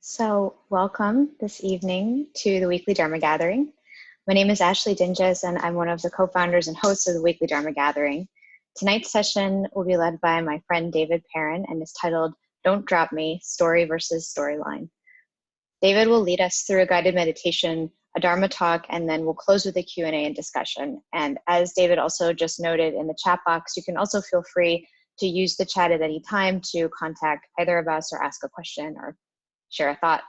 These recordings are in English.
So welcome this evening to the weekly Dharma Gathering. My name is Ashley Dinges and I'm one of the co-founders and hosts of the weekly Dharma Gathering. Tonight's session will be led by my friend David Perrin and is titled Don't Drop Me, Story versus Storyline. David will lead us through a guided meditation, a Dharma talk, and then we'll close with a Q&A and discussion. And as David also just noted in the chat box, you can also feel free to use the chat at any time to contact either of us or ask a question or share a thought.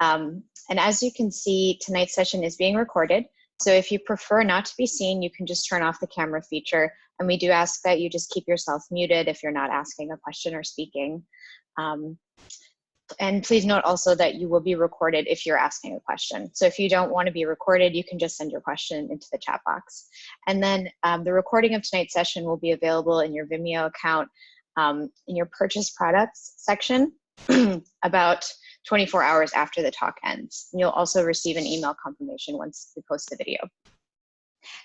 And as you can see, tonight's session is being recorded. So if you prefer not to be seen, you can just turn off the camera feature. And we do ask that you just keep yourself muted if you're not asking a question or speaking. And please note also that you will be recorded if you're asking a question. So if you don't want to be recorded, you can just send your question into the chat box. And then the recording of tonight's session will be available in your Vimeo account in your purchase products section about 24 hours after the talk ends. And you'll also receive an email confirmation once we post the video.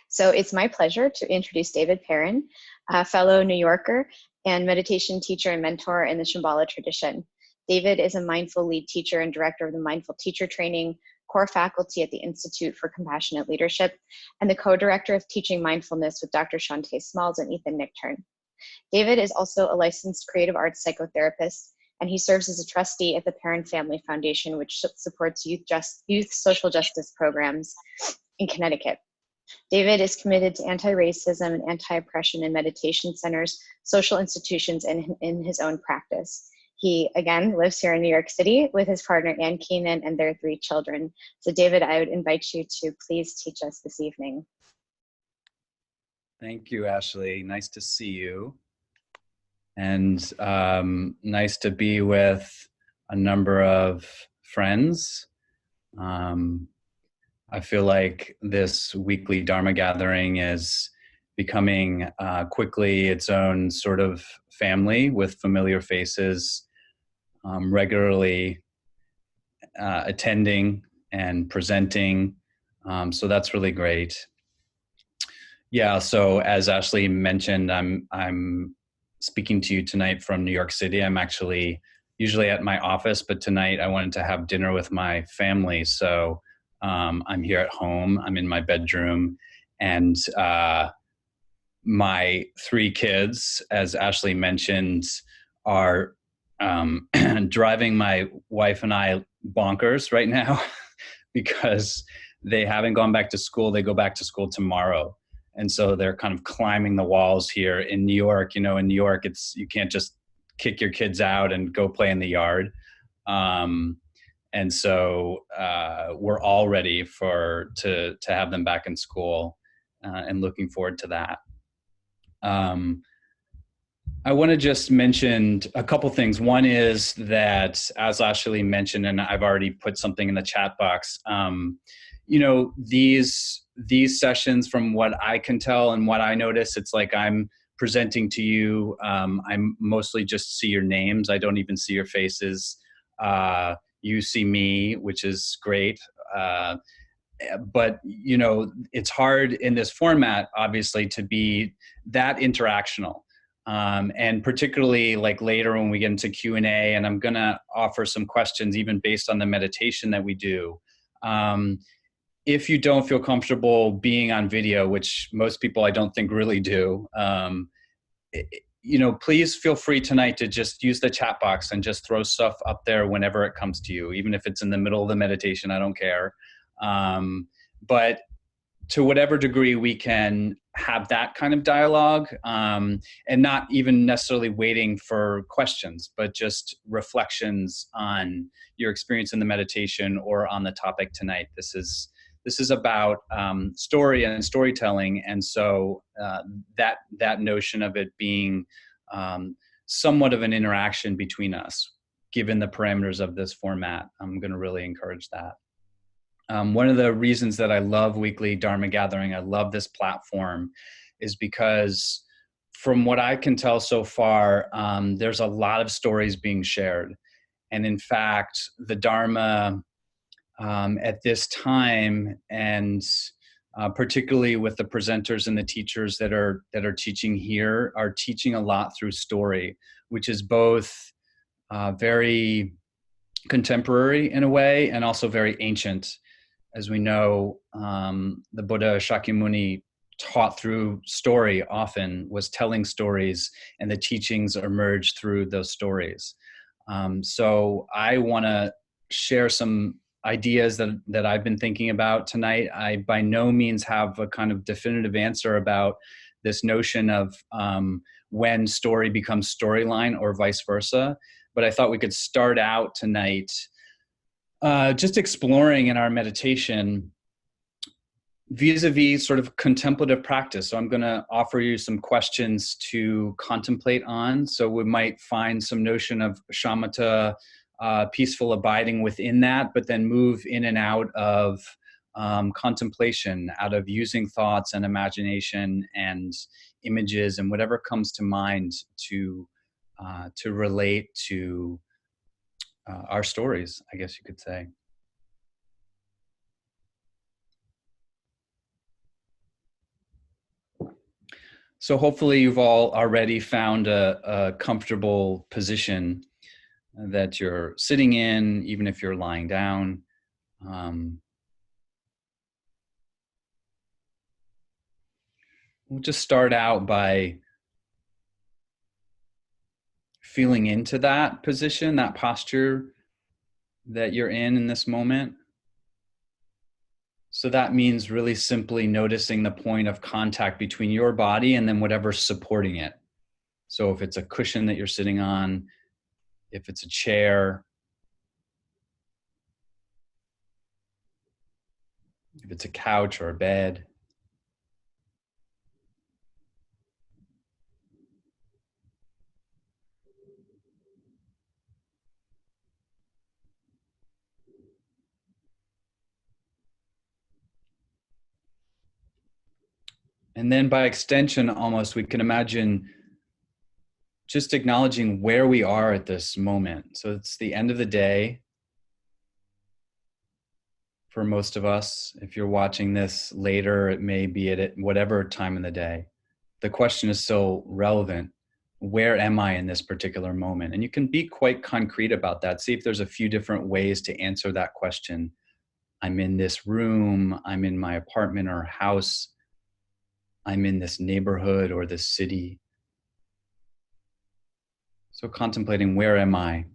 So it's my pleasure to introduce David Perrin, a fellow New Yorker and meditation teacher and mentor in the Shambhala tradition. David is a mindful lead teacher and director of the Mindful Teacher Training core faculty at the Institute for Compassionate Leadership and the co-director of Teaching Mindfulness with Dr. Shantae Smalls and Ethan Nichtern. David is also a licensed creative arts psychotherapist, and he serves as a trustee at the Perrin Family Foundation, which supports youth social justice programs in Connecticut. David is committed to anti-racism and anti-oppression in meditation centers, social institutions, and in his own practice. He, again, lives here in New York City with his partner, Ann Keenan, and their 3 children. So David, I would invite you to please teach us this evening. Thank you, Ashley. Nice to see you. And nice to be with a number of friends. I feel like this weekly Dharma gathering is becoming quickly its own sort of family with familiar faces regularly attending and presenting. So that's really great. Yeah, so as Ashley mentioned, I'm speaking to you tonight from New York City. I'm actually usually at my office, but tonight I wanted to have dinner with my family. So I'm here at home, I'm in my bedroom, and my 3 kids, as Ashley mentioned, are driving my wife and I bonkers right now because they haven't gone back to school. They go back to school tomorrow. And so they're kind of climbing the walls here in New York. You know, in New York, you can't just kick your kids out and go play in the yard. And so we're all ready to have them back in school and looking forward to that. I want to just mention a couple things. One is that, as Ashley mentioned, and I've already put something in the chat box, you know, these sessions, from what I can tell and what I notice, it's like I'm presenting to you. I mostly just see your names. I don't even see your faces. You see me, which is great. But, you know, it's hard in this format, obviously, to be that interactional. And particularly like later when we get into Q&A, and I'm going to offer some questions even based on the meditation that we do. If you don't feel comfortable being on video, which most people I don't think really do, you know, please feel free tonight to just use the chat box and just throw stuff up there whenever it comes to you, even if it's in the middle of the meditation, I don't care. But to whatever degree we can have that kind of dialogue, and not even necessarily waiting for questions, but just reflections on your experience in the meditation or on the topic tonight. This is about story and storytelling, and so that notion of it being somewhat of an interaction between us, given the parameters of this format, I'm going to really encourage that. One of the reasons that I love weekly Dharma gathering, I love this platform, is because from what I can tell so far, there's a lot of stories being shared. And in fact, the Dharma at this time, and particularly with the presenters and the teachers that are teaching here, are teaching a lot through story, which is both very contemporary in a way, and also very ancient. As we know, the Buddha Shakyamuni taught through story often, was telling stories, and the teachings emerged through those stories. So I want to share some ideas that I've been thinking about tonight. I by no means have a kind of definitive answer about this notion of when story becomes storyline or vice versa, but I thought we could start out tonight just exploring in our meditation vis-a-vis sort of contemplative practice. So I'm going to offer you some questions to contemplate on. So we might find some notion of shamatha, peaceful abiding within that, but then move in and out of contemplation, out of using thoughts and imagination and images and whatever comes to mind to relate to our stories, I guess you could say. So hopefully you've all already found a comfortable position that you're sitting in, even if you're lying down. We'll just start out by feeling into that position, that posture that you're in this moment. So that means really simply noticing the point of contact between your body and then whatever's supporting it. So if it's a cushion that you're sitting on, if it's a chair, if it's a couch or a bed. And then by extension, almost, we can imagine just acknowledging where we are at this moment. So it's the end of the day for most of us. If you're watching this later, it may be at whatever time in the day. The question is still relevant. Where am I in this particular moment? And you can be quite concrete about that. See if there's a few different ways to answer that question. I'm in this room, I'm in my apartment or house, I'm in this neighborhood or this city. So contemplating, where am I?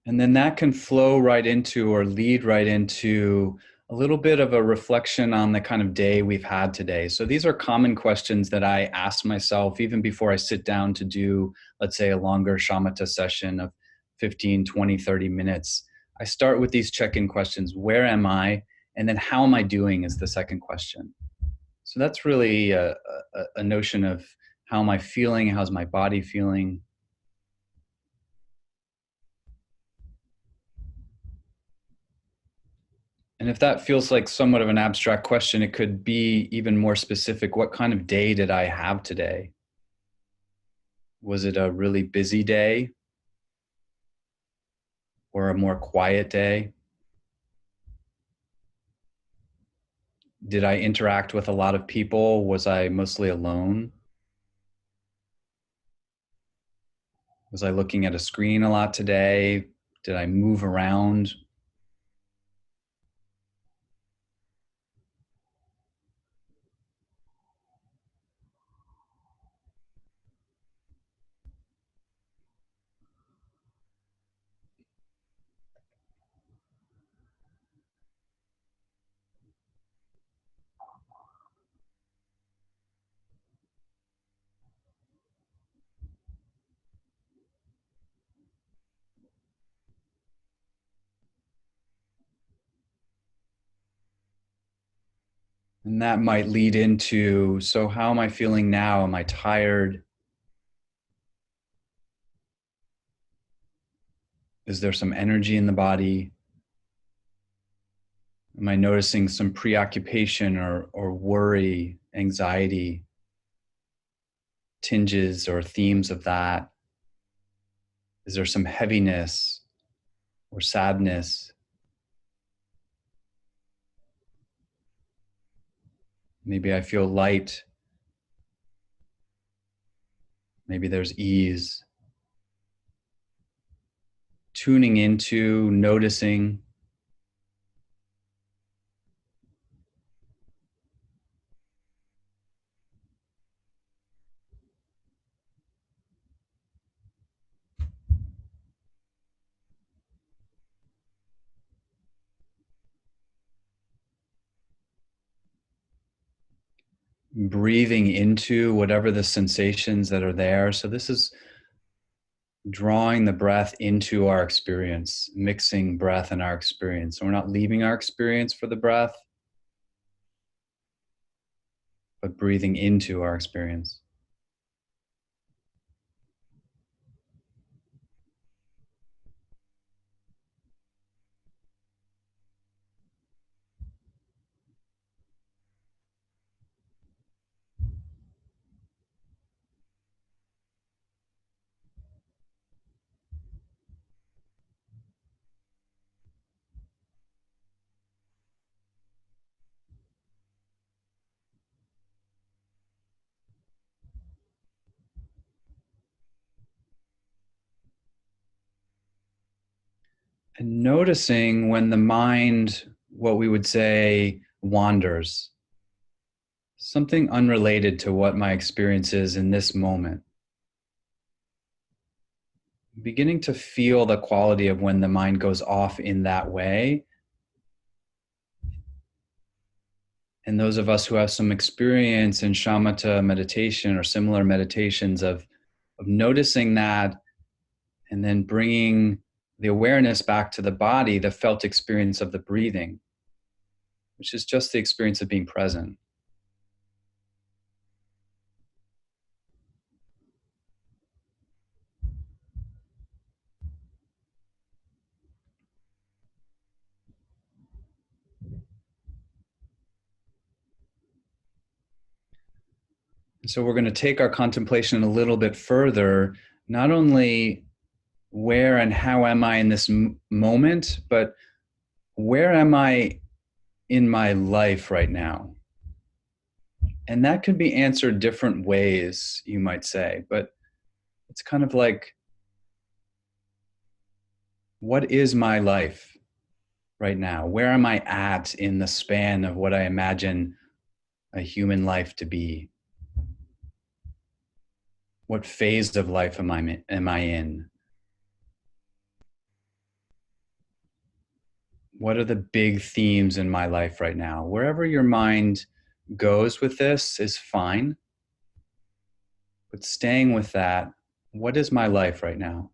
And then that can flow right into or lead right into a little bit of a reflection on the kind of day we've had today. So these are common questions that I ask myself even before I sit down to do, let's say, a longer shamatha session of 15, 20, 30 minutes. I start with these check-in questions. Where am I? And then how am I doing is the second question. So that's really a notion of how am I feeling? How's my body feeling? And if that feels like somewhat of an abstract question, it could be even more specific. What kind of day did I have today? Was it a really busy day or a more quiet day? Did I interact with a lot of people? Was I mostly alone? Was I looking at a screen a lot today? Did I move around? And that might lead into, so how am I feeling now? Am I tired? Is there some energy in the body? Am I noticing some preoccupation or worry, anxiety, tinges or themes of that? Is there some heaviness or sadness? Maybe I feel light. Maybe there's ease. Tuning into, noticing. Breathing into whatever the sensations that are there. So this is drawing the breath into our experience, mixing breath and our experience. So we're not leaving our experience for the breath, but breathing into our experience. And noticing when the mind, what we would say, wanders, something unrelated to what my experience is in this moment. Beginning to feel the quality of when the mind goes off in that way. And those of us who have some experience in shamatha meditation or similar meditations of noticing that and then bringing the awareness back to the body, the felt experience of the breathing, which is just the experience of being present. And so we're going to take our contemplation a little bit further, not only where and how am I in this moment, but where am I in my life right now? And that could be answered different ways, you might say, but it's kind of like, what is my life right now? Where am I at in the span of what I imagine a human life to be? What phase of life am I in? What are the big themes in my life right now? Wherever your mind goes with this is fine, but staying with that, what is my life right now?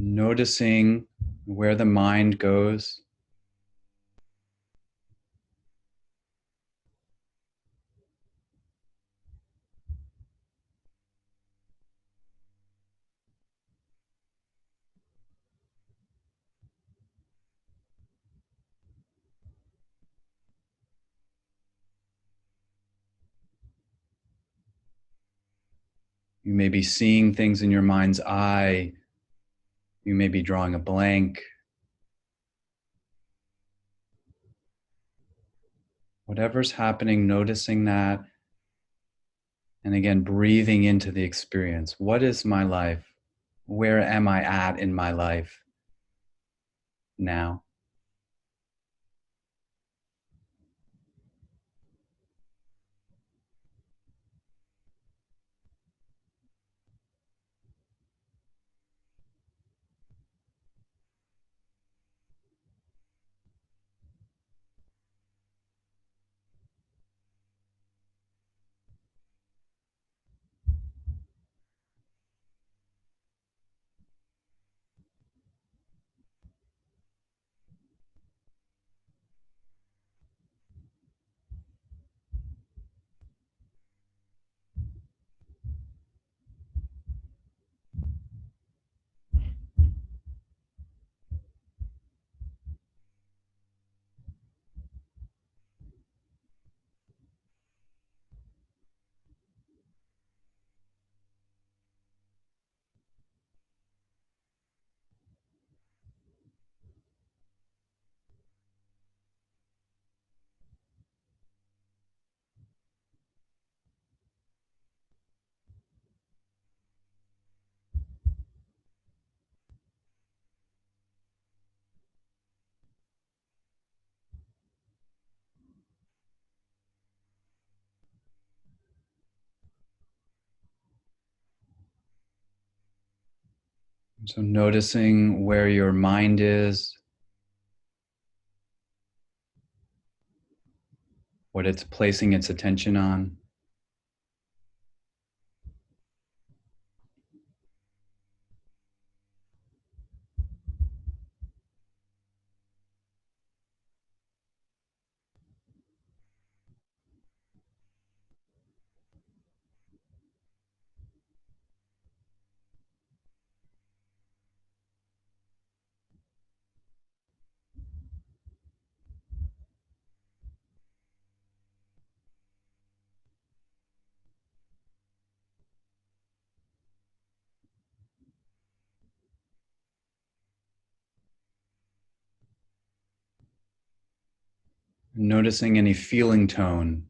Noticing where the mind goes. You may be seeing things in your mind's eye. You may be drawing a blank. Whatever's happening, noticing that. And again, breathing into the experience. What is my life? Where am I at in my life now? So noticing where your mind is, what it's placing its attention on. Noticing any feeling tone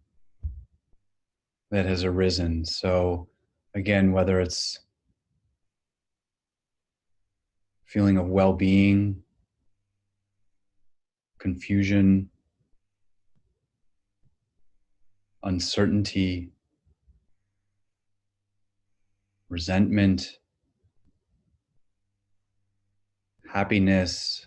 that has arisen. So again, whether it's feeling of well-being, confusion, uncertainty, resentment, happiness,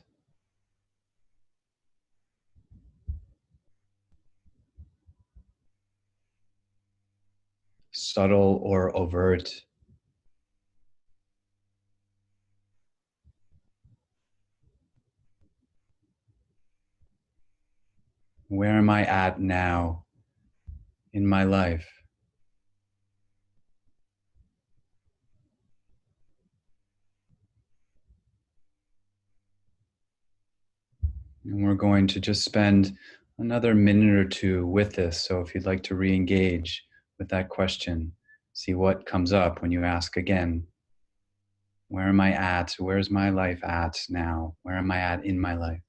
subtle or overt. Where am I at now in my life? And we're going to just spend another minute or two with this. So if you'd like to re-engage with that question, see what comes up when you ask again. Where am I at? Where's my life at now? Where am I at in my life?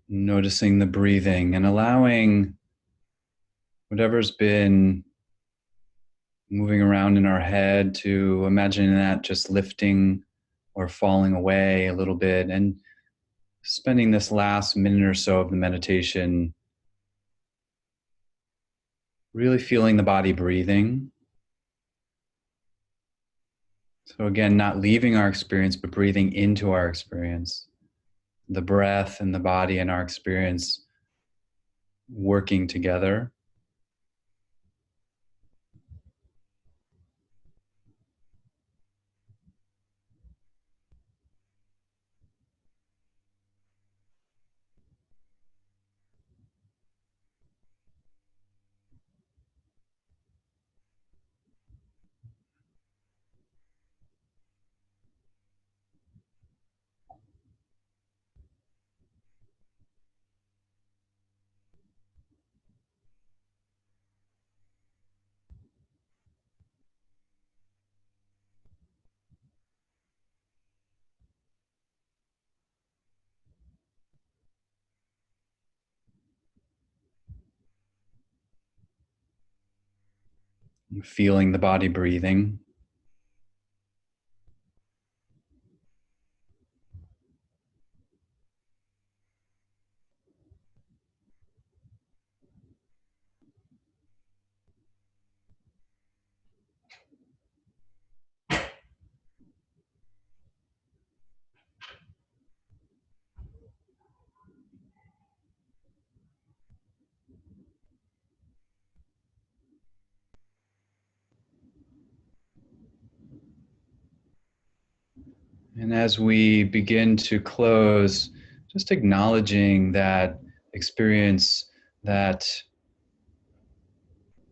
Noticing the breathing and allowing whatever's been moving around in our head to imagine that just lifting or falling away a little bit, and spending this last minute or so of the meditation really feeling the body breathing. So again, not leaving our experience, but breathing into our experience. The breath and the body and our experience working together. Feeling the body breathing. And as we begin to close, just acknowledging that experience, that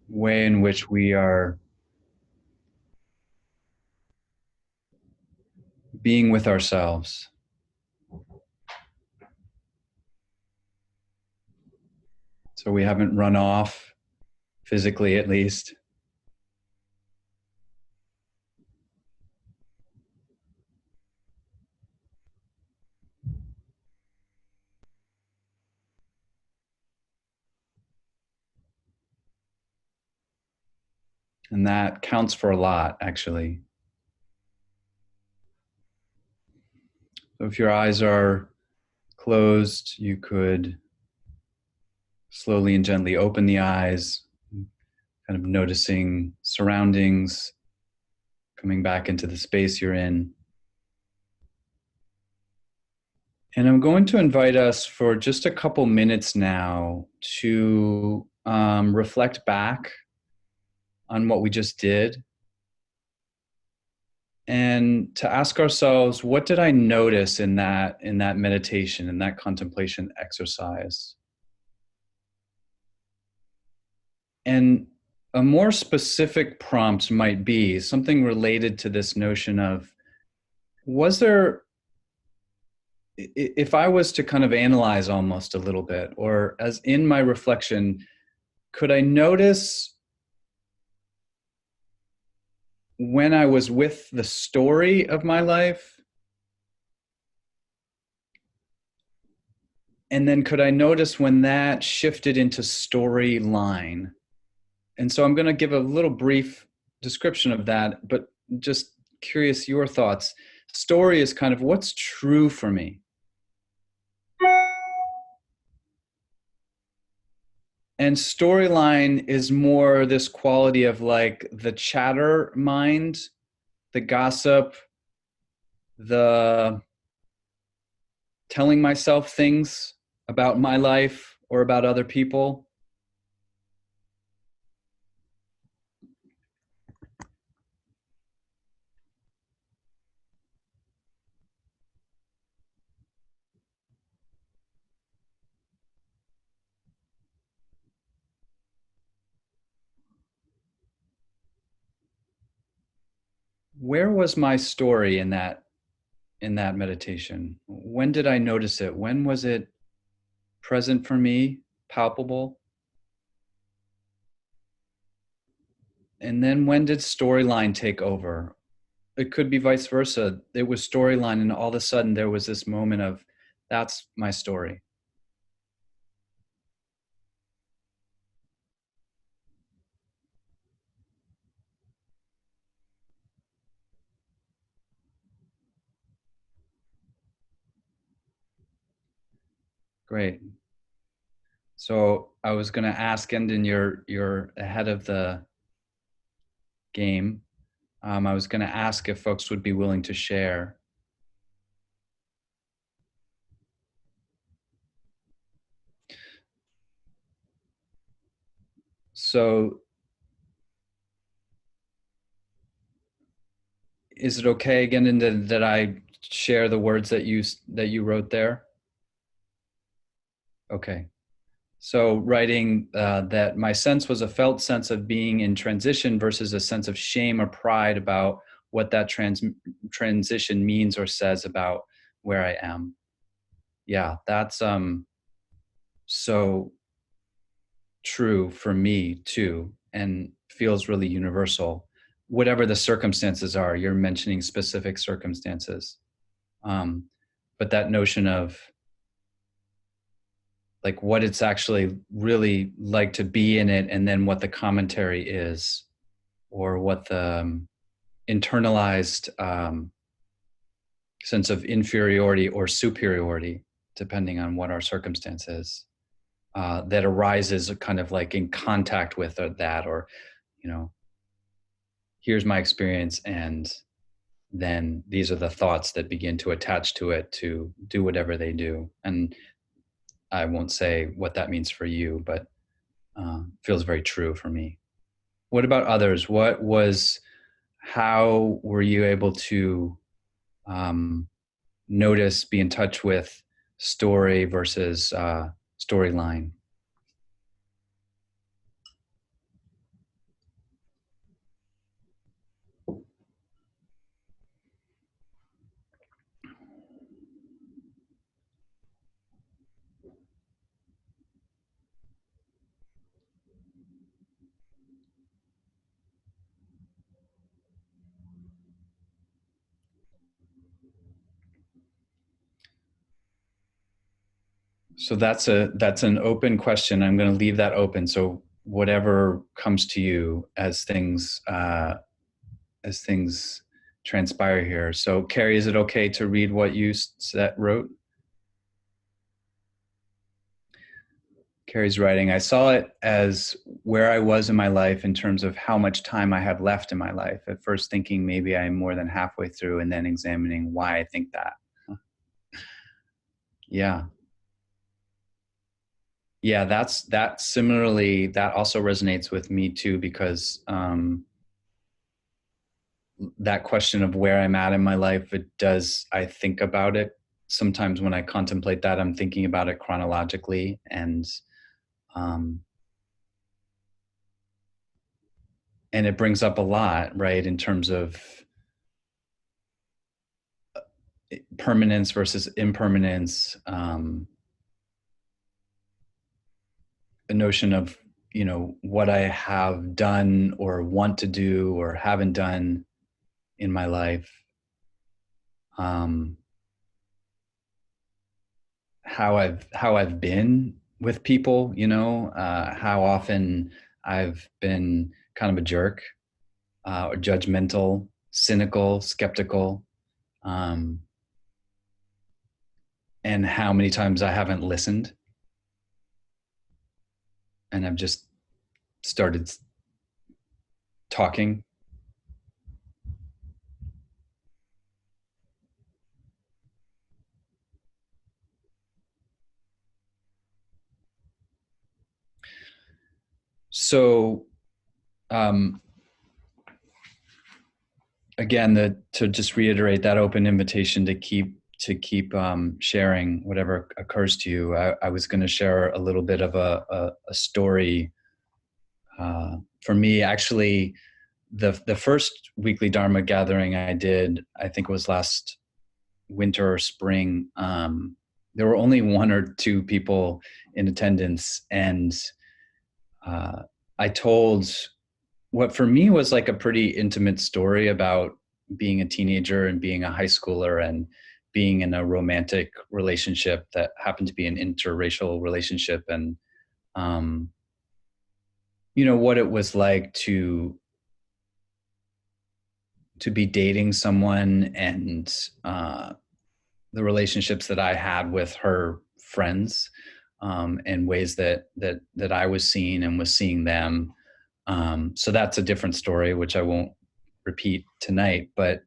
way in which we are being with ourselves. So we haven't run off, physically at least. And that counts for a lot, actually. So if your eyes are closed, you could slowly and gently open the eyes, kind of noticing surroundings, coming back into the space you're in. And I'm going to invite us for just a couple minutes now to reflect back on what we just did and to ask ourselves, what did I notice in that meditation, in that contemplation exercise? And a more specific prompt might be something related to this notion of, was there, if I was to kind of analyze almost a little bit, or as in my reflection, could I notice when I was with the story of my life? And then could I notice when that shifted into storyline? And so I'm going to give a little brief description of that, but just curious your thoughts. Story is kind of what's true for me. And storyline is more this quality of like the chatter mind, the gossip, the telling myself things about my life or about other people. Where was my story in that meditation? When did I notice it? When was it present for me, palpable? And then when did storyline take over? It could be vice versa. It was storyline, and all of a sudden there was this moment of, that's my story. Great. So I was going to ask, Endon, you're ahead of the game. I was going to ask if folks would be willing to share. So is it okay again that I share the words that you wrote there? Okay. So writing that my sense was a felt sense of being in transition versus a sense of shame or pride about what that transition means or says about where I am. Yeah, that's so true for me too, and feels really universal. Whatever the circumstances are, you're mentioning specific circumstances. Um, but that notion of like what it's actually really like to be in it, and then what the commentary is, or what the internalized sense of inferiority or superiority, depending on what our circumstance is, that arises kind of like in contact with that, or, you know, here's my experience, and then these are the thoughts that begin to attach to it to do whatever they do. And I won't say what that means for you, but feels very true for me. What about others? How were you able to um, notice, be in touch with story versus storyline? So that's an open question. I'm going to leave that open. So whatever comes to you as things transpire here. So Carrie, is it okay to read what you wrote? Carrie's writing, I saw it as where I was in my life in terms of how much time I have left in my life. At first thinking maybe I'm more than halfway through, and then examining why I think that. Yeah. Yeah, that similarly, that also resonates with me too, because that question of where I'm at in my life, I think about it. Sometimes when I contemplate that, I'm thinking about it chronologically, um, and it brings up a lot, right, in terms of permanence versus impermanence, a notion of, you know, what I have done or want to do or haven't done in my life, um, how I've been with people, you know, how often I've been kind of a jerk, or judgmental, cynical, skeptical, um, and how many times I haven't listened, and I've just started talking. So um, again, to just reiterate that open invitation to keep sharing whatever occurs to you. I was going to share a little bit of a story. For me, actually, the first weekly Dharma gathering I did, I think it was last winter or spring. There were only one or two people in attendance, and I told what for me was like a pretty intimate story about being a teenager and being a high schooler and being in a romantic relationship that happened to be an interracial relationship, and um, you know, what it was like to be dating someone, and the relationships that I had with her friends, in ways that I was seeing and was seeing them. So that's a different story, which I won't repeat tonight, but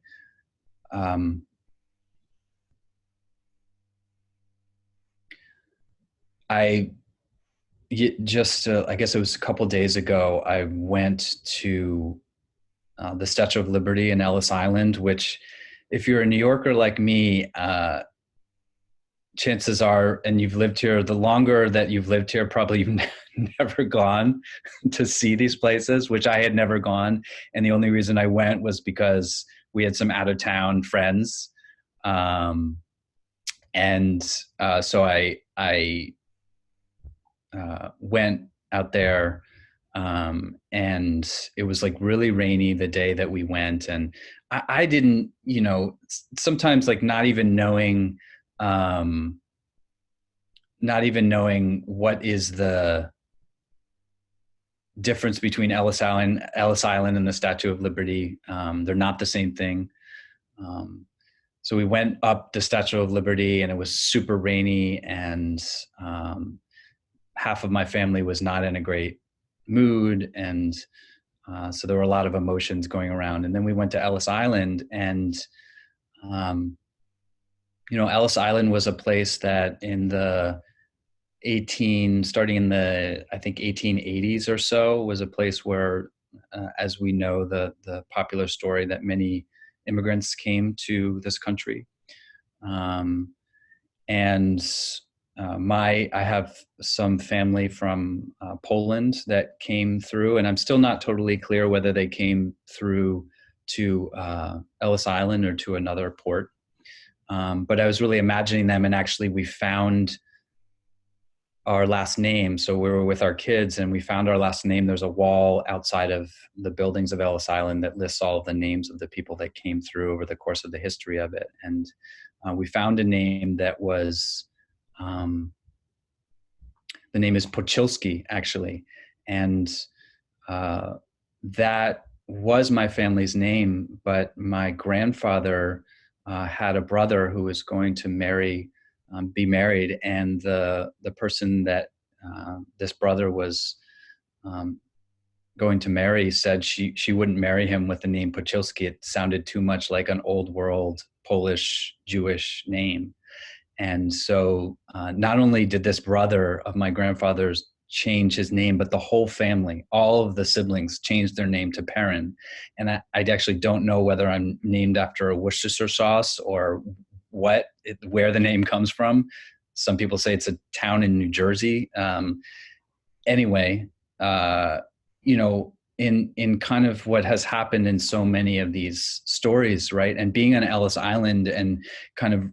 I just, I guess it was a couple days ago, I went to the Statue of Liberty in Ellis Island, which, if you're a New Yorker like me, chances are, and you've lived here, the longer that you've lived here, probably you've never gone to see these places, which I had never gone. And the only reason I went was because we had some out of town friends. So I went out there, and it was like really rainy the day that we went. And I didn't, sometimes like not even knowing what is the difference between Ellis Island and the Statue of Liberty. They're not the same thing. So we went up the Statue of Liberty, and it was super rainy, and half of my family was not in a great mood. And so there were a lot of emotions going around. And then we went to Ellis Island, and, Ellis Island was a place that starting in the, I think 1880s or so, was a place where, as we know, the popular story that many immigrants came to this country. I have some family from Poland that came through, and I'm still not totally clear whether they came through to Ellis Island or to another port. But I was really imagining them, and actually we found our last name. So we were with our kids, and we found our last name. There's a wall outside of the buildings of Ellis Island that lists all of the names of the people that came through over the course of the history of it. And we found a name that was, the name is Pochilski, actually. And that was my family's name, but my grandfather had a brother who was going to be married, and the person that this brother was going to marry said she wouldn't marry him with the name Pochilski. It sounded too much like an old world Polish Jewish name. And so not only did this brother of my grandfather's change his name, but the whole family, all of the siblings, changed their name to Perrin. And I actually don't know whether I'm named after a Worcestershire sauce or where the name comes from. Some people say it's a town in New Jersey. Anyway, in kind of what has happened in so many of these stories, right? And being on Ellis Island and kind of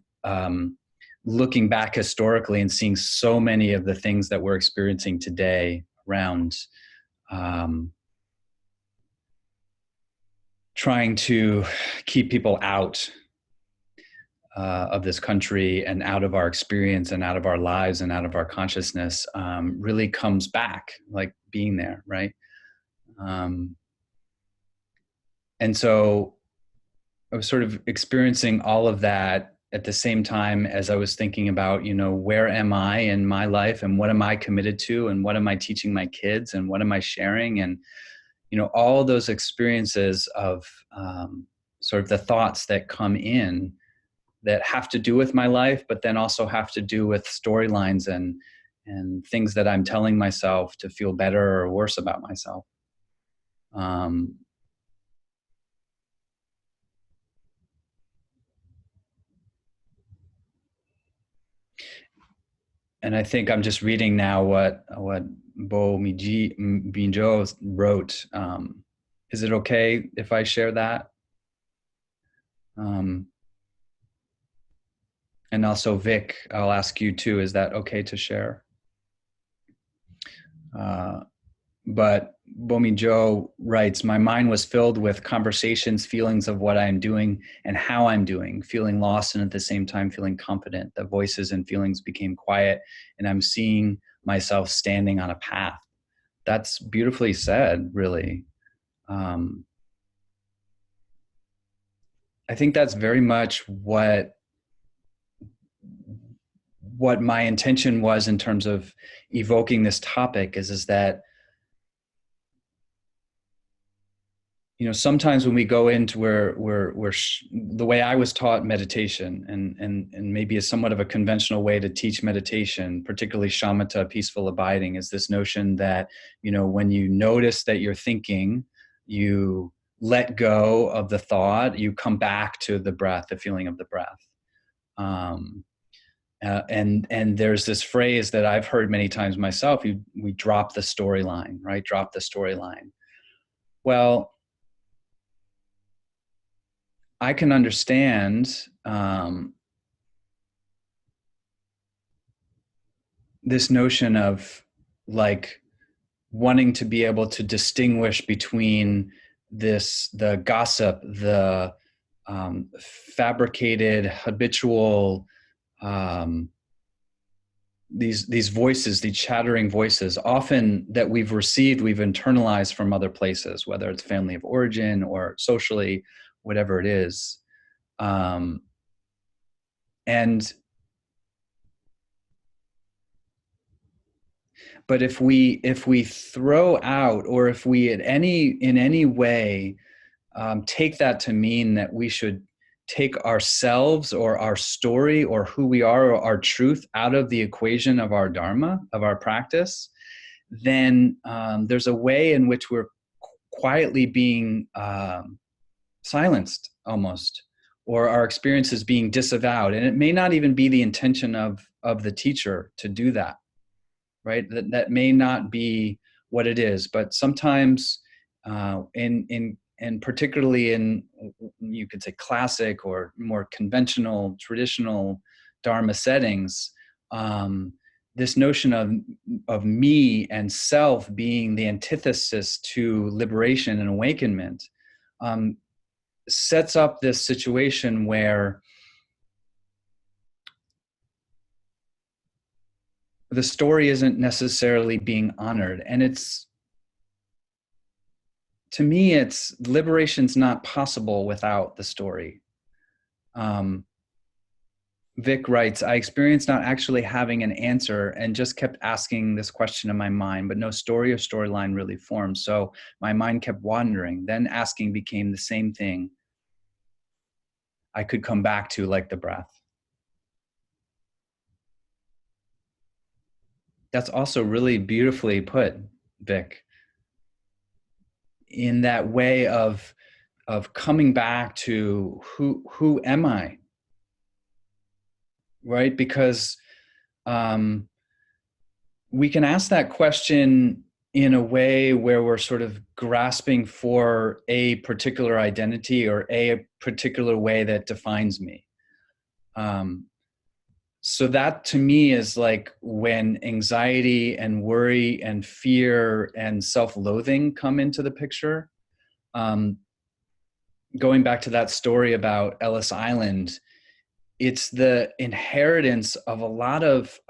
looking back historically and seeing so many of the things that we're experiencing today around trying to keep people out of this country and out of our experience and out of our lives and out of our consciousness, really comes back, like being there, right? And so I was sort of experiencing all of that at the same time as I was thinking about, where am I in my life, and what am I committed to, and what am I teaching my kids, and what am I sharing? And, all those experiences of sort of the thoughts that come in that have to do with my life, but then also have to do with storylines and things that I'm telling myself to feel better or worse about myself. And I think I'm just reading now what Bo Minjo wrote. Is it okay if I share that? And also Vic, I'll ask you too, is that okay to share? But Bomi Joe writes, my mind was filled with conversations, feelings of what I'm doing and how I'm doing, feeling lost and at the same time feeling confident. The voices and feelings became quiet, and I'm seeing myself standing on a path. That's beautifully said, really. I think that's very much what what my intention was in terms of evoking this topic is that, you know, sometimes when we go into the way I was taught meditation, and maybe a somewhat of a conventional way to teach meditation, particularly shamatha, peaceful abiding, is this notion that, you know, when you notice that you're thinking, you let go of the thought, you come back to the breath, the feeling of the breath. And there's this phrase that I've heard many times myself, we drop the storyline, right? Drop the storyline. Well, I can understand this notion of like wanting to be able to distinguish between the gossip, the fabricated, habitual, these voices, these chattering voices, often that we've internalized from other places, whether it's family of origin or socially, whatever it is. But if we throw out, or if we in any way take that to mean that we should take ourselves or our story or who we are or our truth out of the equation of our dharma, of our practice, then there's a way in which we're quietly being silenced almost, or our experience is being disavowed. And it may not even be the intention of the teacher to do that, right? That may not be what it is, but sometimes and particularly in, you could say, classic or more conventional, traditional Dharma settings, this notion of me and self being the antithesis to liberation and awakenment sets up this situation where the story isn't necessarily being honored. And to me, liberation's not possible without the story. Vic writes, I experienced not actually having an answer and just kept asking this question in my mind, but no story or storyline really formed. So my mind kept wandering. Then asking became the same thing I could come back to, like the breath. That's also really beautifully put, Vic, in that way of coming back to who am I, right? Because we can ask that question in a way where we're sort of grasping for a particular identity or a particular way that defines me. So that to me is like when anxiety and worry and fear and self-loathing come into the picture. Going back to that story about Ellis Island, it's the inheritance of a lot of,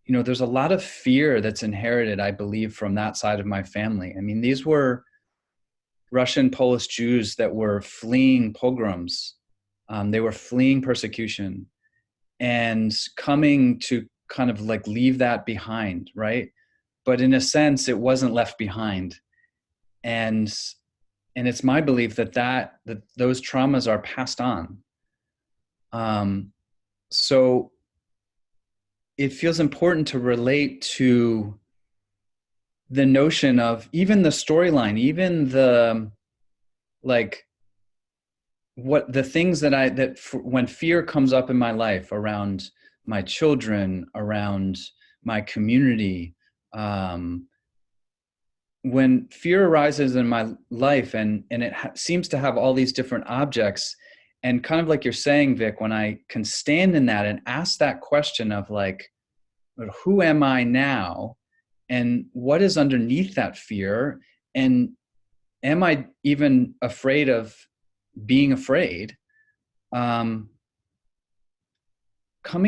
there's a lot of fear that's inherited, I believe, from that side of my family. I mean, these were Russian Polish Jews that were fleeing pogroms. They were fleeing persecution and coming to kind of like leave that behind, right? But in a sense, it wasn't left behind. And it's my belief that those traumas are passed on. So it feels important to relate to the notion of even the storyline, even the, like, what the things when fear comes up in my life around my children, around my community, when fear arises in my life and it seems to have all these different objects, and kind of like you're saying, Vic, when I can stand in that and ask that question of like, who am I now? And what is underneath that fear? And am I even afraid of being afraid? Coming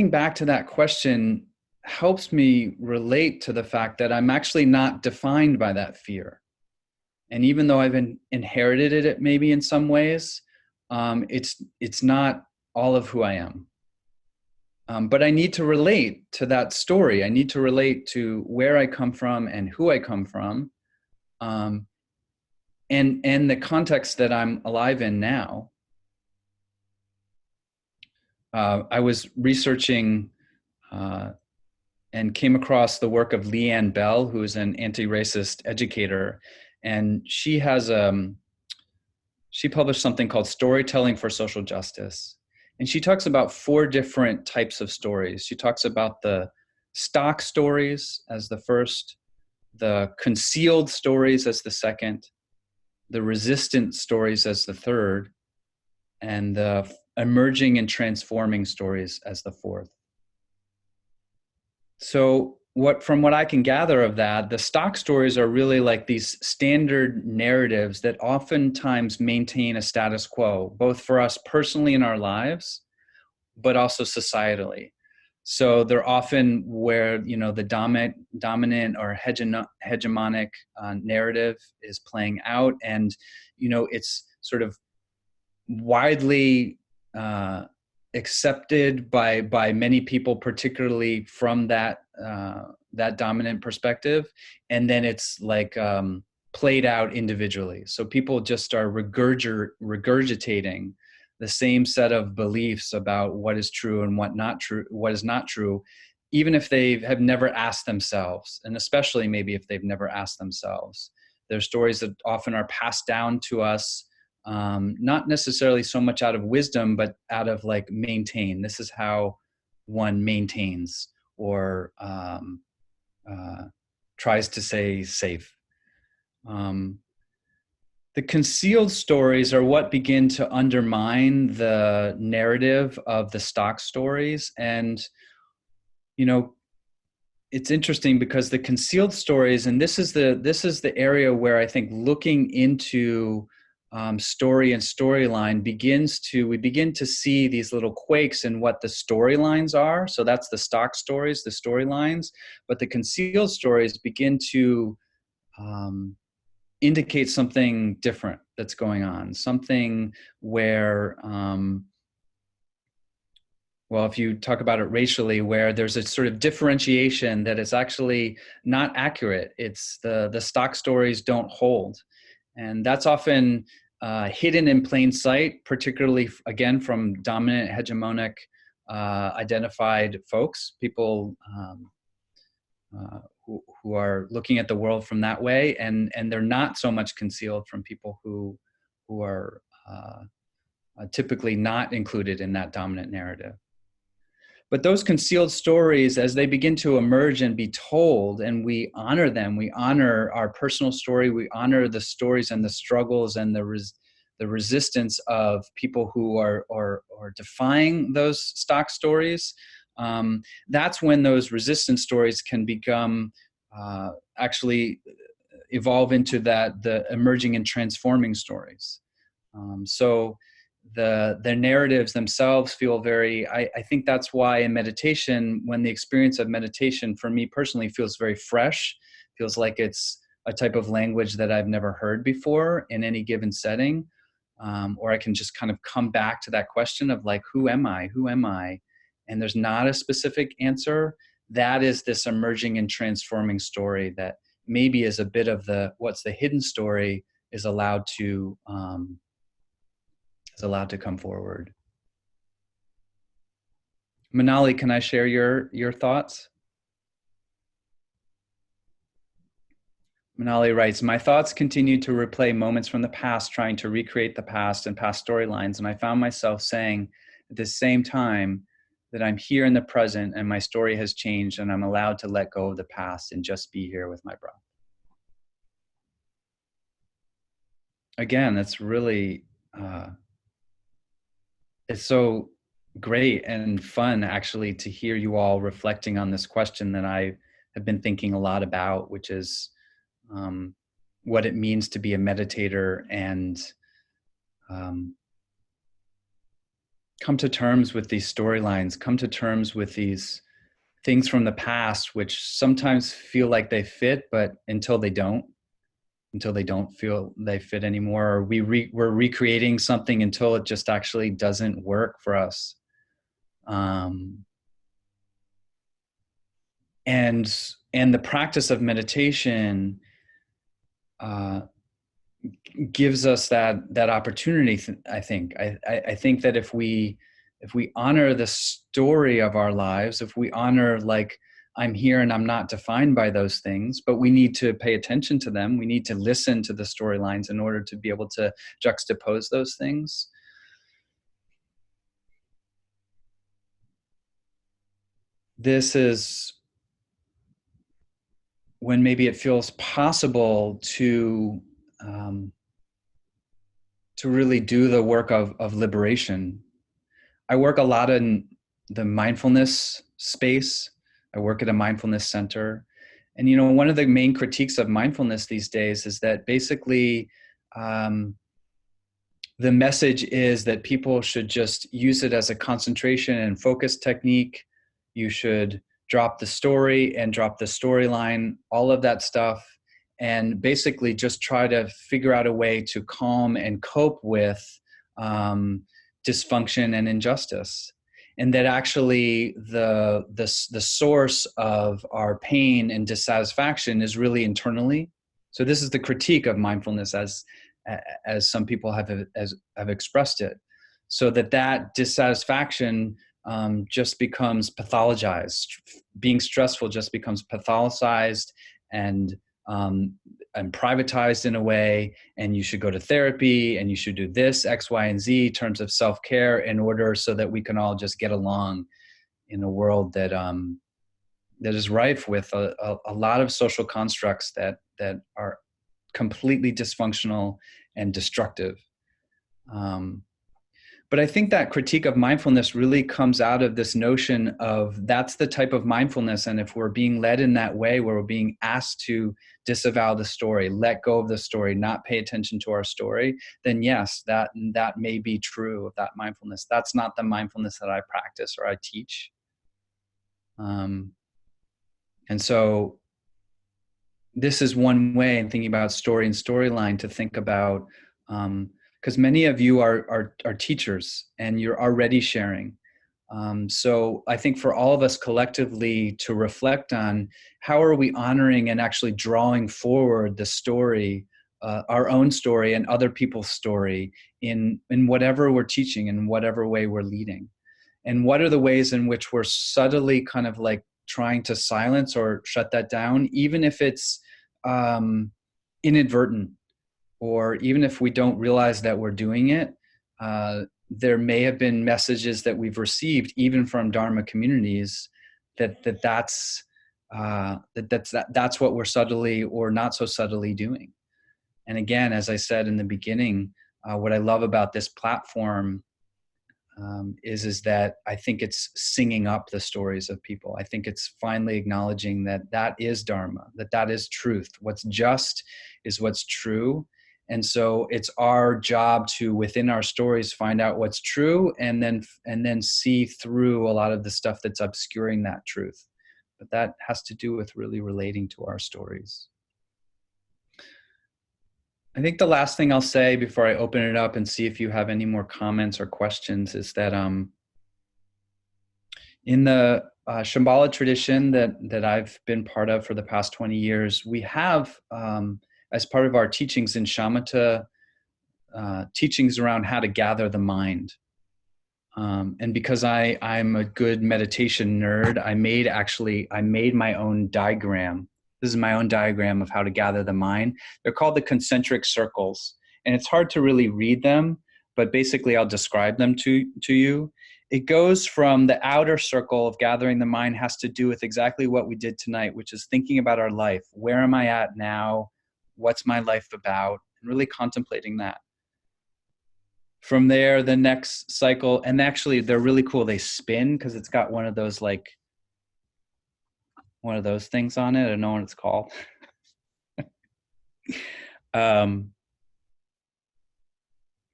back to that question helps me relate to the fact that I'm actually not defined by that fear. And even though I've inherited it maybe in some ways, it's not all of who I am. But I need to relate to that story. I need to relate to where I come from and who I come from, and the context that I'm alive in now. I was researching and came across the work of Leanne Bell, who is an anti-racist educator, and she published something called Storytelling for Social Justice. And she talks about 4 different types of stories. She talks about the stock stories as the first, the concealed stories as the second, the resistant stories as the third, and the emerging and transforming stories as the fourth. So from what I can gather of that, the stock stories are really like these standard narratives that oftentimes maintain a status quo, both for us personally in our lives, but also societally. So they're often where, the dominant or hegemonic narrative is playing out, and, it's sort of widely accepted by many people, particularly from that dominant perspective, and then it's like played out individually. So people just are regurgitating the same set of beliefs about what is true and what is not true, even if they have never asked themselves, and especially maybe if they've never asked themselves. They're stories that often are passed down to us, not necessarily so much out of wisdom, but out of like maintain. This is how one maintains or tries to stay safe. The concealed stories are what begin to undermine the narrative of the stock stories. And, it's interesting because the concealed stories, and this is the area where I think looking into story and storyline we begin to see these little quakes in what the storylines are. So that's the stock stories, the storylines, but the concealed stories begin to indicate something different that's going on, something where, if you talk about it racially, where there's a sort of differentiation that is actually not accurate. It's the stock stories don't hold. And that's often hidden in plain sight, particularly, again, from dominant, hegemonic, identified folks, people who are looking at the world from that way. And they're not so much concealed from people who are typically not included in that dominant narrative. But those concealed stories, as they begin to emerge and be told, and we honor them, we honor our personal story, we honor the stories and the struggles and the resistance of people who are defying those stock stories. That's when those resistance stories can become actually evolve into the emerging and transforming stories. So the narratives themselves feel very, I think that's why in meditation, when the experience of meditation for me personally feels very fresh, feels like it's a type of language that I've never heard before in any given setting, or I can just kind of come back to that question of like, who am I? Who am I? And there's not a specific answer. That is this emerging and transforming story that maybe is a bit of what's the hidden story is allowed to come forward. Manali, can I share your thoughts? Manali writes, my thoughts continued to replay moments from the past, trying to recreate the past and past storylines. And I found myself saying at the same time that I'm here in the present and my story has changed and I'm allowed to let go of the past and just be here with my breath. Again, that's really, it's so great and fun actually to hear you all reflecting on this question that I have been thinking a lot about, which is what it means to be a meditator and come to terms with these storylines, come to terms with these things from the past, which sometimes feel like they fit, but until they don't feel they fit anymore, or we're recreating something until it just actually doesn't work for us. and the practice of meditation gives us that opportunity. I think that if we honor the story of our lives, if we honor, like, I'm here and I'm not defined by those things, but we need to pay attention to them. We need to listen to the storylines in order to be able to juxtapose those things. This is when maybe it feels possible to really do the work of liberation. I work a lot in the mindfulness space. I work at a mindfulness center. And, one of the main critiques of mindfulness these days is that basically the message is that people should just use it as a concentration and focus technique. You should drop the story and drop the storyline, all of that stuff, and basically just try to figure out a way to calm and cope with dysfunction and injustice. And that actually the source of our pain and dissatisfaction is really internally. So this is the critique of mindfulness as some people have expressed it. So that dissatisfaction just becomes pathologized. Being stressful just becomes pathologized and privatized in a way, and you should go to therapy and you should do this X, Y, and Z in terms of self-care in order so that we can all just get along in a world that is rife with a lot of social constructs that are completely dysfunctional and destructive. But I think that critique of mindfulness really comes out of this notion of that's the type of mindfulness. And if we're being led in that way, where we're being asked to disavow the story, let go of the story, not pay attention to our story, then yes, that may be true of that mindfulness. That's not the mindfulness that I practice or I teach. And so this is one way in thinking about story and storyline to think about, because many of you are teachers and you're already sharing. So I think for all of us collectively to reflect on how are we honoring and actually drawing forward the story, our own story and other people's story in whatever we're teaching, in whatever way we're leading. And what are the ways in which we're subtly kind of like trying to silence or shut that down, even if it's inadvertent, or even if we don't realize that we're doing it. There may have been messages that we've received, even from Dharma communities, that's what we're subtly or not so subtly doing. And again, as I said in the beginning, what I love about this platform is that I think it's singing up the stories of people. I think it's finally acknowledging that is Dharma, that is truth. What's just is what's true. And so it's our job to, within our stories, find out what's true and then see through a lot of the stuff that's obscuring that truth. But that has to do with really relating to our stories. I think the last thing I'll say before I open it up and see if you have any more comments or questions is that in the Shambhala tradition that I've been part of for the past 20 years, we have, as part of our teachings in shamatha, teachings around how to gather the mind. And because I'm a good meditation nerd, I made my own diagram. This is my own diagram of how to gather the mind. They're called the concentric circles. And it's hard to really read them, but basically I'll describe them to you. It goes from the outer circle of gathering the mind, has to do with exactly what we did tonight, which is thinking about our life. Where am I at now? What's my life about? And really contemplating that. From there, the next cycle, and actually they're really cool. They spin because it's got one of those things on it. I don't know what it's called.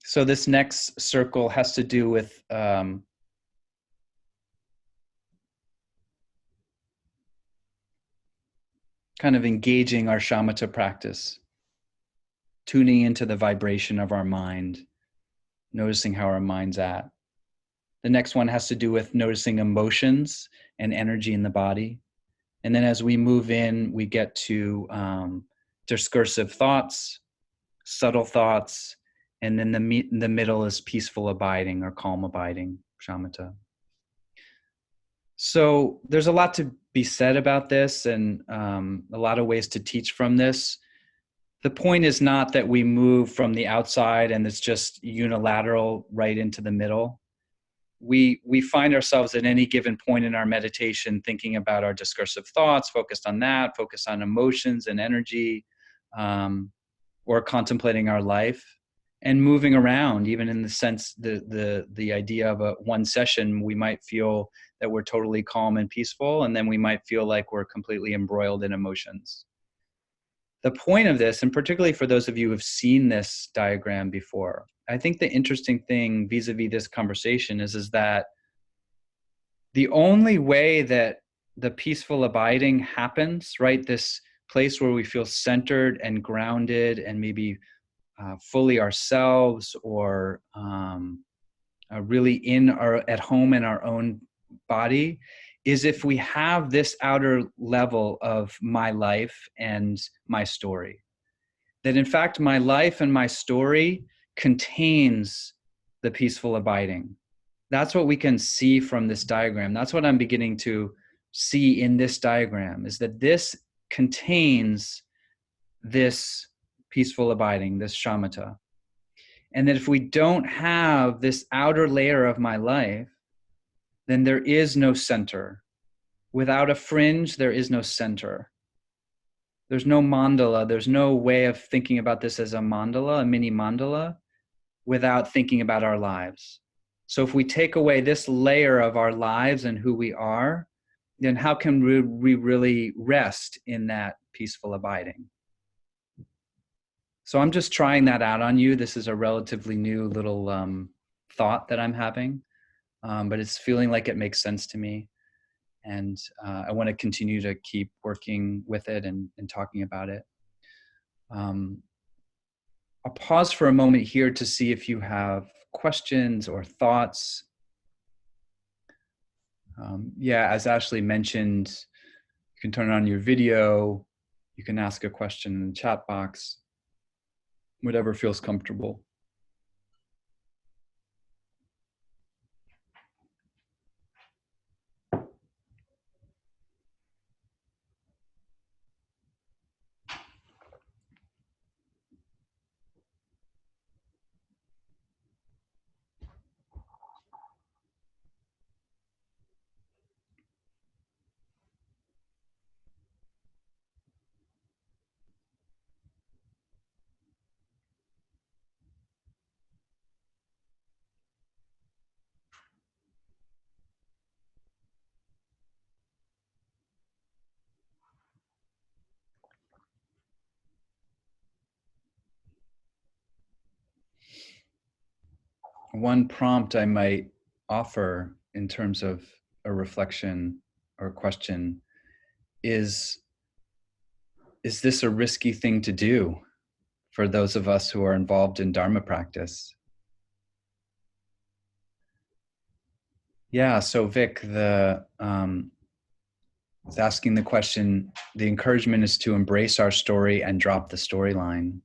So this next circle has to do with kind of engaging our shamatha practice, tuning into the vibration of our mind, noticing how our mind's at. The next one has to do with noticing emotions and energy in the body. And then as we move in, we get to discursive thoughts, subtle thoughts, and then the middle is peaceful abiding or calm abiding, shamatha. So there's a lot to be said about this, and a lot of ways to teach from this. The point is not that we move from the outside and it's just unilateral right into the middle. We find ourselves at any given point in our meditation thinking about our discursive thoughts, focused on that, focused on emotions and energy, or contemplating our life and moving around. Even in the sense, the idea of one session, we might feel that we're totally calm and peaceful, and then we might feel like we're completely embroiled in emotions. The point of this, and particularly for those of you who have seen this diagram before, I think the interesting thing vis-a-vis this conversation is that the only way that the peaceful abiding happens, right, this place where we feel centered and grounded and maybe fully ourselves, or really at home in our own body, is if we have this outer level of my life and my story. That in fact, my life and my story contains the peaceful abiding. That's what we can see from this diagram. That's what I'm beginning to see in this diagram, is that this contains this peaceful abiding, this shamatha. And that if we don't have this outer layer of my life, then there is no center. Without a fringe, there is no center. There's no mandala. There's no way of thinking about this as a mandala, a mini mandala, without thinking about our lives. So if we take away this layer of our lives and who we are, then how can we really rest in that peaceful abiding? So I'm just trying that out on you. This is a relatively new little thought that I'm having, but it's feeling like it makes sense to me. And I want to continue to keep working with it and talking about it. I'll pause for a moment here to see if you have questions or thoughts. Yeah, as Ashley mentioned, you can turn on your video. You can ask a question in the chat box, whatever feels comfortable. One prompt I might offer in terms of a reflection or question is this a risky thing to do for those of us who are involved in Dharma practice? Yeah, so Vic, is asking the question, the encouragement is to embrace our story and drop the storyline.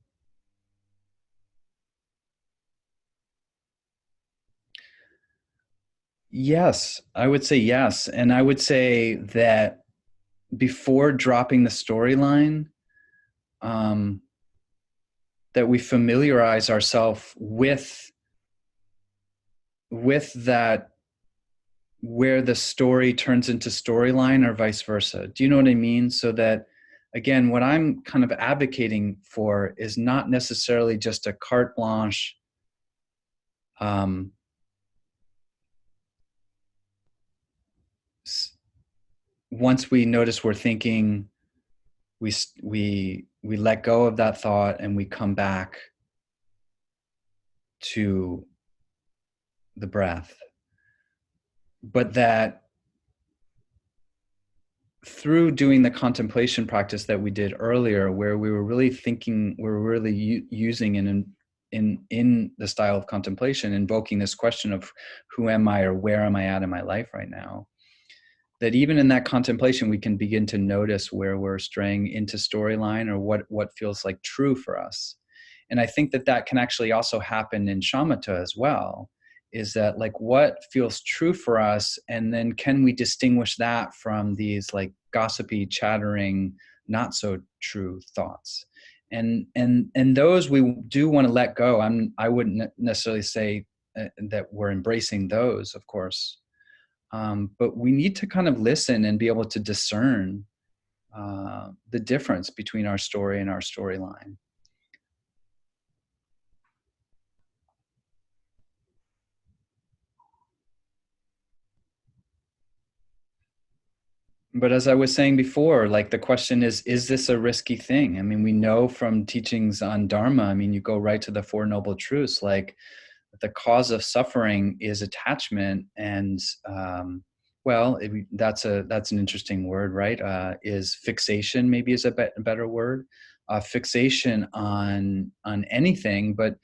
Yes, I would say yes. And I would say that before dropping the storyline, that we familiarize ourselves with that, where the story turns into storyline or vice versa. Do you know what I mean? So that, again, what I'm kind of advocating for is not necessarily just a carte blanche once we notice we're thinking, we let go of that thought and we come back to the breath. But that through doing the contemplation practice that we did earlier, where we were really thinking, we were really using in the style of contemplation, invoking this question of who am I or where am I at in my life right now, that even in that contemplation, we can begin to notice where we're straying into storyline, or what feels like true for us. And I think that that can actually also happen in shamatha as well, is that like what feels true for us, and then can we distinguish that from these like gossipy, chattering, not so true thoughts. And those we do want to let go. I wouldn't necessarily say that we're embracing those, of course, but we need to kind of listen and be able to discern the difference between our story and our storyline. But as I was saying before, like the question is this a risky thing? I mean, we know from teachings on Dharma, I mean, you go right to the Four Noble Truths, like the cause of suffering is attachment. And well, that's an interesting word, right? Is fixation, maybe is a better word. Fixation on anything, but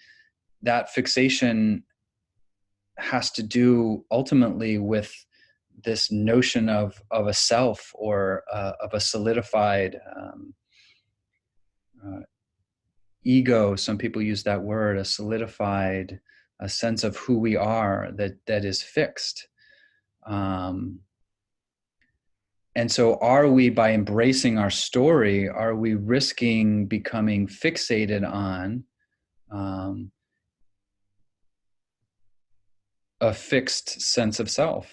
that fixation has to do ultimately with this notion of a self, or of a solidified uh, ego. Some people use that word, a solidified a sense of who we are that is fixed. Um, and so are we, by embracing our story, are we risking becoming fixated on um, a fixed sense of self?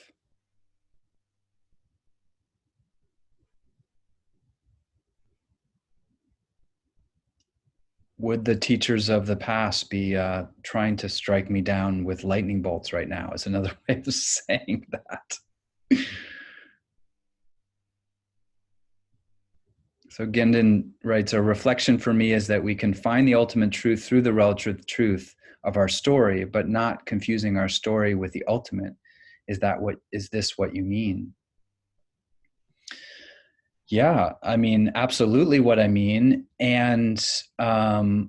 Would the teachers of the past be trying to strike me down with lightning bolts right now, is another way of saying that. So Gendon writes, a reflection for me is that we can find the ultimate truth through the relative truth of our story, but not confusing our story with the ultimate. Is this what you mean? Yeah, I mean, absolutely what I mean. And I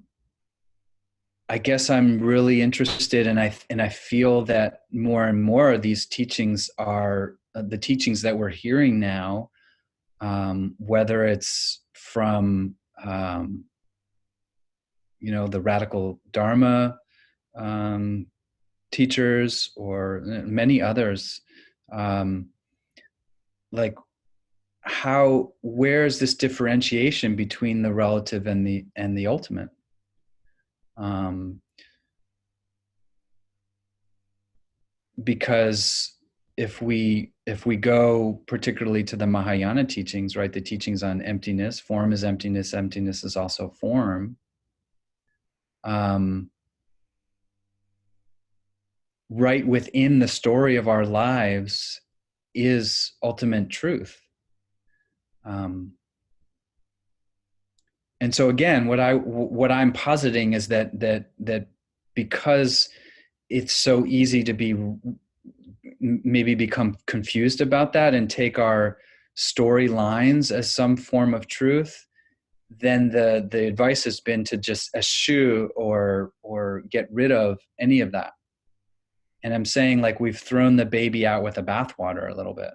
guess I'm really interested, and I feel that more and more of these teachings are the teachings that we're hearing now, whether it's from the radical Dharma teachers, or many others, like where's this differentiation between the relative and the ultimate? Because if we go particularly to the Mahayana teachings, right, the teachings on emptiness, form is emptiness, emptiness is also form. Right within the story of our lives is ultimate truth. And so again, what I'm positing is that because it's so easy to maybe become confused about that and take our storylines as some form of truth, then the advice has been to just eschew or get rid of any of that. And I'm saying, like, we've thrown the baby out with the bathwater a little bit.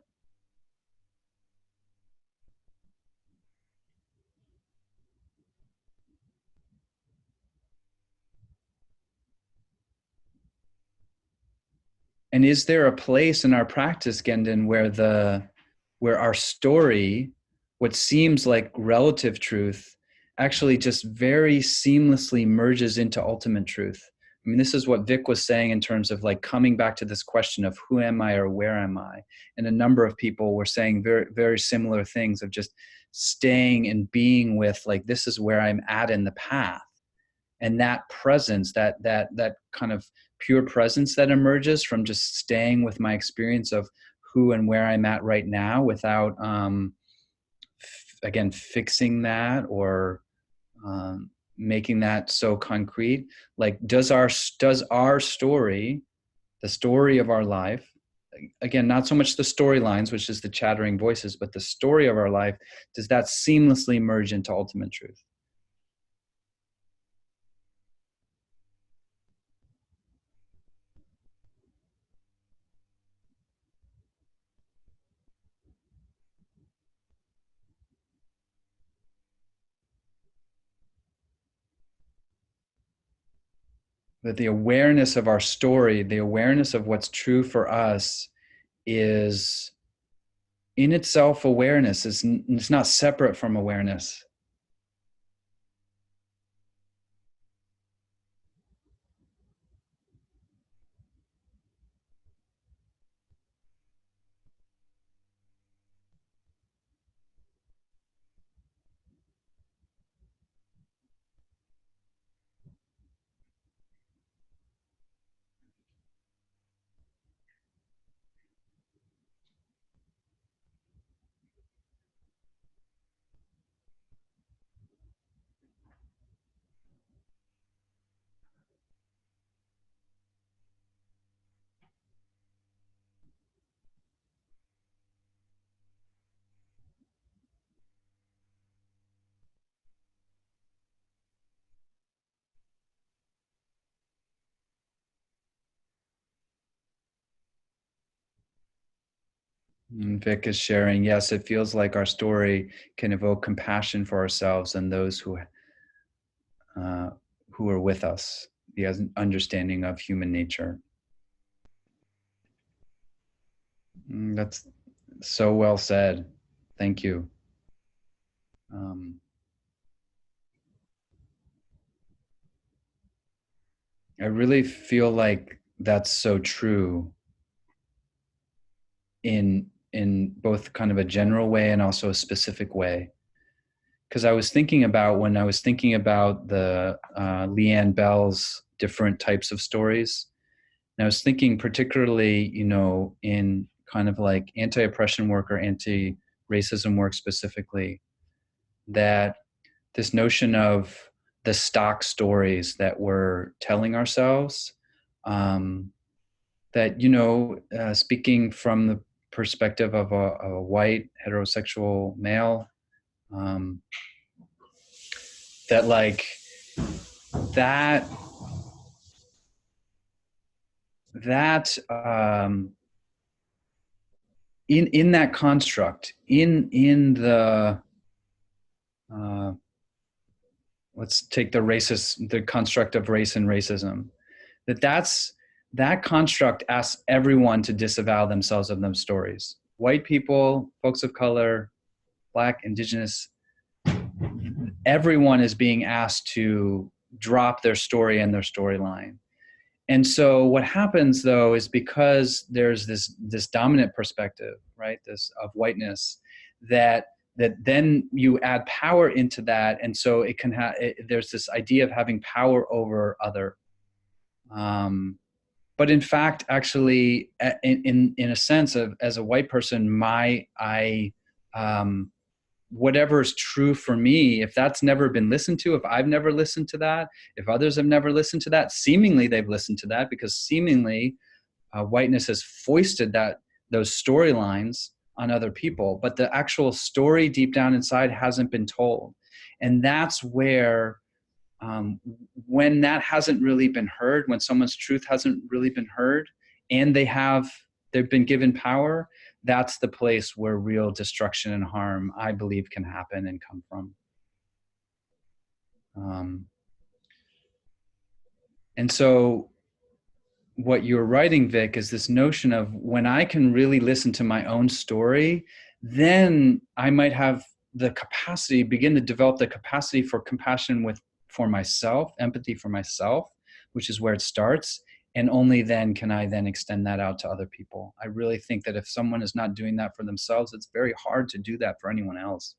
And is there a place in our practice, Gendon, where our story, what seems like relative truth, actually just very seamlessly merges into ultimate truth? I mean, this is what Vic was saying in terms of like coming back to this question of who am I or where am I? And a number of people were saying very, very similar things of just staying and being with, like, this is where I'm at in the path. And that presence, that kind of pure presence that emerges from just staying with my experience of who and where I'm at right now, without again fixing that or making that so concrete. Like, does our story, the story of our life, again, not so much the storylines, which is the chattering voices, but the story of our life, does that seamlessly merge into ultimate truth? that the awareness of our story, the awareness of what's true for us, is in itself awareness. It's not separate from awareness. And Vic is sharing, yes, it feels like our story can evoke compassion for ourselves and those uh, who are with us, the understanding of human nature. That's so well said. Thank you. Um, I really feel like that's so true in both kind of a general way and also a specific way. Because I was thinking about when I was thinking about the Leanne Bell's different types of stories, and I was thinking particularly, in kind of like anti-oppression work or anti-racism work specifically, that this notion of the stock stories that we're telling ourselves, um, that, speaking from the perspective of a white heterosexual male, um, that like that that in that construct, in the uh, let's take the construct of race and racism, that construct asks everyone to disavow themselves of those stories. White people, folks of color, Black, Indigenous, everyone is being asked to drop their story and their storyline. And so what happens though is, because there's this dominant perspective, right, this of whiteness, that then you add power into that, and so it can there's this idea of having power over other. But in fact, actually, in a sense of, as a white person, um, whatever is true for me, if that's never been listened to, if I've never listened to that, if others have never listened to that, seemingly they've listened to that because seemingly whiteness has foisted those storylines on other people, but the actual story deep down inside hasn't been told. And that's where, when that hasn't really been heard, when someone's truth hasn't really been heard, and they've been given power, that's the place where real destruction and harm, I believe, can happen and come from. And so what you're writing, Vic, is this notion of, when I can really listen to my own story, then I might have the capacity, begin to develop the capacity for compassion for myself, empathy for myself, which is where it starts. And only then can I then extend that out to other people. I really think that if someone is not doing that for themselves, it's very hard to do that for anyone else.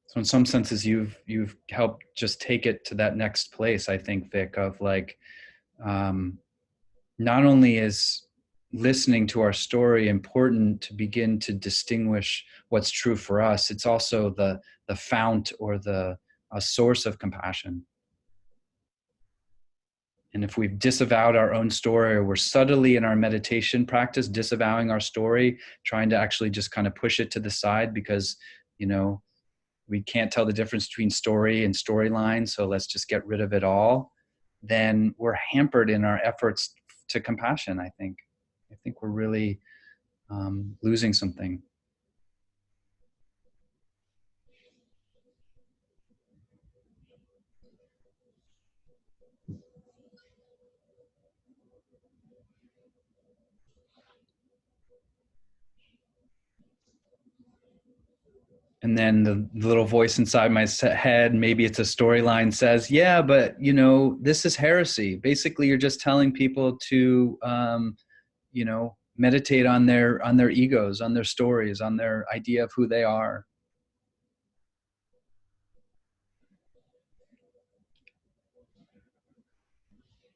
So in some senses, you've helped just take it to that next place, I think, Vic, of like, not only is listening to our story important to begin to distinguish what's true for us, it's also the fount or a source of compassion. And if we've disavowed our own story, or we're subtly in our meditation practice disavowing our story, trying to actually just kind of push it to the side because, we can't tell the difference between story and storyline, so let's just get rid of it all, then we're hampered in our efforts to compassion, I think. I think we're really losing something. And then the little voice inside my head, maybe it's a storyline, says, yeah, but you know, this is heresy. Basically, you're just telling people to, you know, meditate on their egos, on their stories, on their idea of who they are.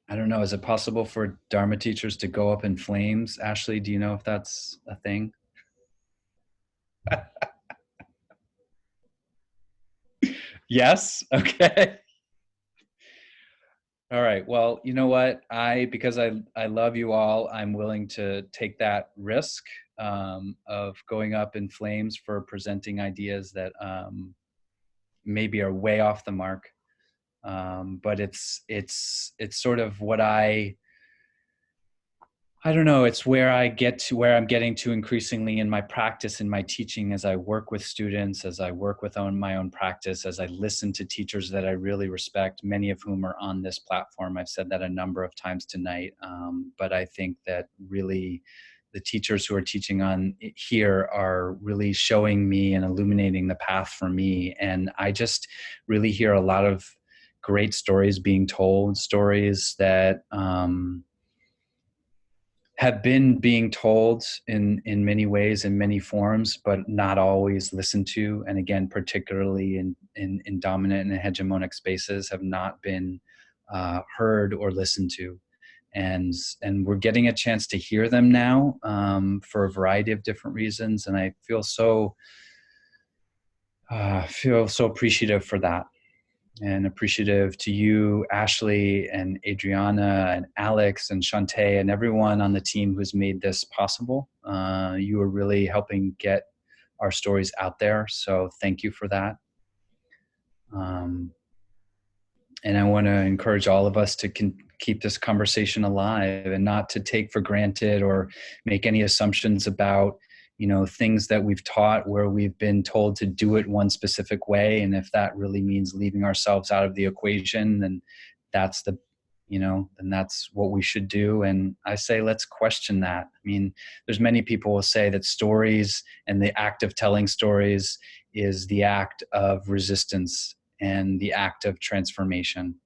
I don't know. Is it possible for Dharma teachers to go up in flames? Ashley, do you know if that's a thing? Yes. Okay. All right. Well, you know what? Because I love you all, I'm willing to take that risk of going up in flames for presenting ideas that maybe are way off the mark. But it's sort of what I don't know. It's where I get to where I'm getting to increasingly in my practice, in my teaching, as I work with students, as I work with my own practice, as I listen to teachers that I really respect, many of whom are on this platform. I've said that a number of times tonight. But I think that really the teachers who are teaching on here are really showing me and illuminating the path for me. And I just really hear a lot of great stories being told, stories that, have been being told in many ways, in many forms, but not always listened to. And again, particularly in dominant and hegemonic spaces, have not been heard or listened to. And we're getting a chance to hear them now for a variety of different reasons. And I feel so appreciative for that. And appreciative to you, Ashley, and Adriana, and Alex, and Shantae, and everyone on the team who's made this possible. You are really helping get our stories out there, so thank you for that. And I want to encourage all of us to keep this conversation alive and not to take for granted or make any assumptions about, you know, things that we've taught where we've been told to do it one specific way. And if that really means leaving ourselves out of the equation, then that's then that's what we should do. And I say, let's question that. I mean, there's many people will say that stories and the act of telling stories is the act of resistance and the act of transformation.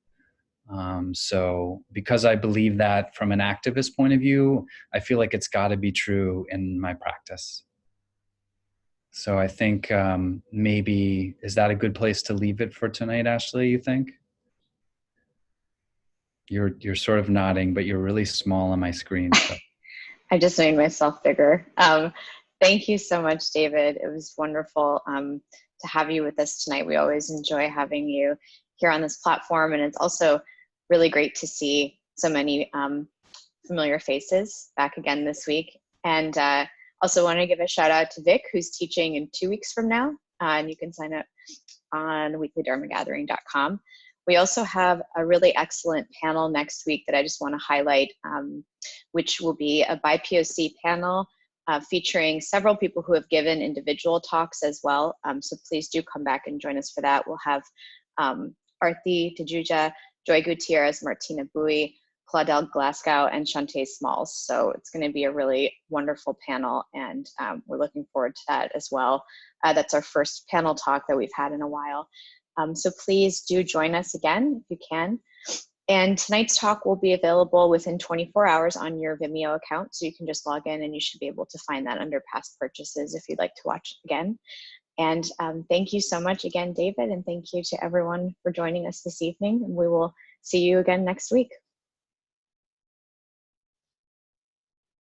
So because I believe that from an activist point of view, I feel like it's got to be true in my practice. So I think maybe, is that a good place to leave it for tonight, Ashley, you think? You're sort of nodding, but you're really small on my screen. So. I just made myself bigger. Thank you so much, David. It was wonderful to have you with us tonight. We always enjoy having you here on this platform, and it's also really great to see so many familiar faces back again this week. And also want to give a shout out to Vic, who's teaching in 2 weeks from now, and you can sign up on weeklydharmagathering.com. We also have a really excellent panel next week that I just want to highlight, which will be a BIPOC panel featuring several people who have given individual talks as well. So please do come back and join us for that. We'll have Arthi Tajuja, Joy Gutierrez, Martina Bowie, Claudel Glasgow, and Shantae Smalls. So it's going to be a really wonderful panel, and we're looking forward to that as well. That's our first panel talk that we've had in a while. So please do join us again if you can. And tonight's talk will be available within 24 hours on your Vimeo account. So you can just log in and you should be able to find that under past purchases if you'd like to watch it again. And thank you so much again, David. And thank you to everyone for joining us this evening. And we will see you again next week.